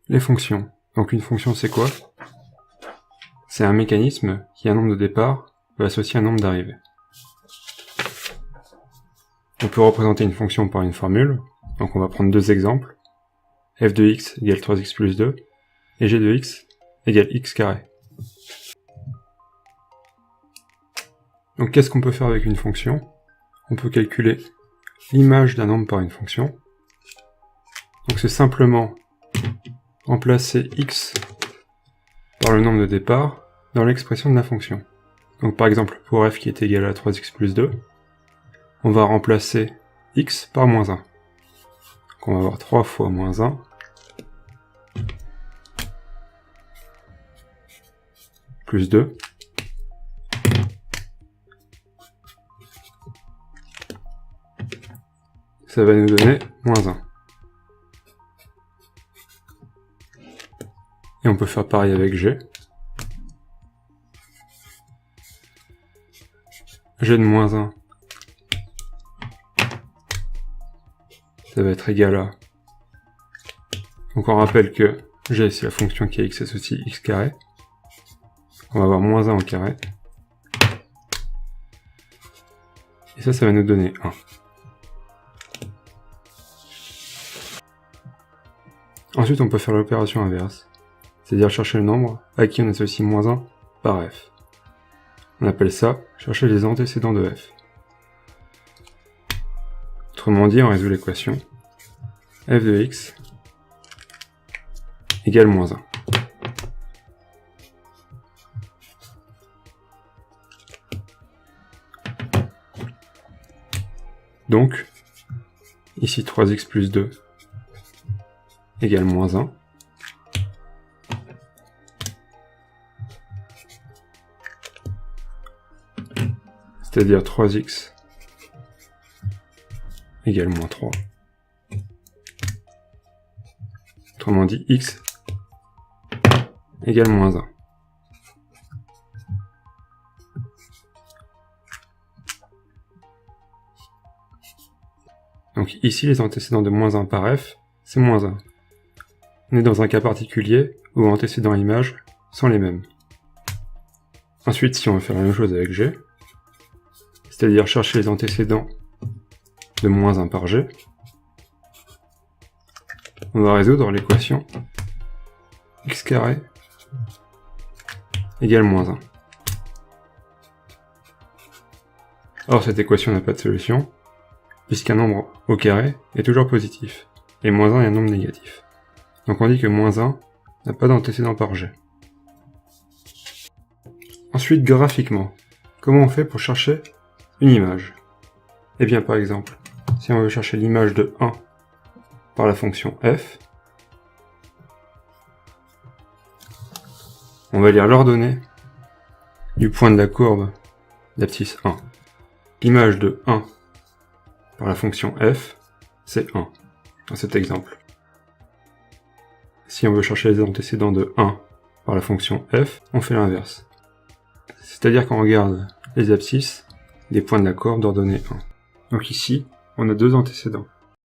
Les fonctions. Donc une fonction c'est quoi? C'est un mécanisme qui a un nombre de départ va associer un nombre d'arrivées. On peut représenter une fonction par une formule, donc on va prendre deux exemples. f de x égale 3x plus 2, et g de x égale x carré. Donc qu'est-ce qu'on peut faire avec une fonction? On peut calculer l'image d'un nombre par une fonction. Donc c'est simplement remplacer x par le nombre de départ dans l'expression de la fonction. Donc par exemple, pour f qui est égal à 3x plus 2, on va remplacer x par moins 1. Donc on va avoir 3 fois moins 1 plus 2 ça va nous donner moins 1. Et on peut faire pareil avec g. G de moins 1, ça va être égal à... Donc on rappelle que g c'est la fonction qui a x associe x carré. On va avoir moins 1 au carré. Et ça va nous donner 1. Ensuite on peut faire l'opération inverse, c'est-à-dire chercher le nombre à qui on associe moins 1 par f. On appelle ça chercher les antécédents de f. Autrement dit, on résout l'équation f de x égale moins 1. Donc, ici 3x plus 2 égale moins 1. C'est-à-dire 3x égale moins 3. Autrement dit, x égale moins 1. Donc ici, les antécédents de moins 1 par f, c'est moins 1. On est dans un cas particulier où antécédents et images sont les mêmes. Ensuite, si on veut faire la même chose avec g, c'est-à-dire chercher les antécédents de moins 1 par g, on va résoudre l'équation x carré égale moins 1. Or cette équation n'a pas de solution, puisqu'un nombre au carré est toujours positif, et moins 1 est un nombre négatif. Donc on dit que moins 1 n'a pas d'antécédent par g. Ensuite, graphiquement, comment on fait pour chercher une image? Eh bien par exemple, si on veut chercher l'image de 1 par la fonction f, on va lire l'ordonnée du point de la courbe d'abscisse 1. L'image de 1 par la fonction f, c'est 1, dans cet exemple. Si on veut chercher les antécédents de 1 par la fonction f, on fait l'inverse. C'est-à-dire qu'on regarde les abscisses des points de la courbe d'ordonnée 1. Donc ici, on a deux antécédents.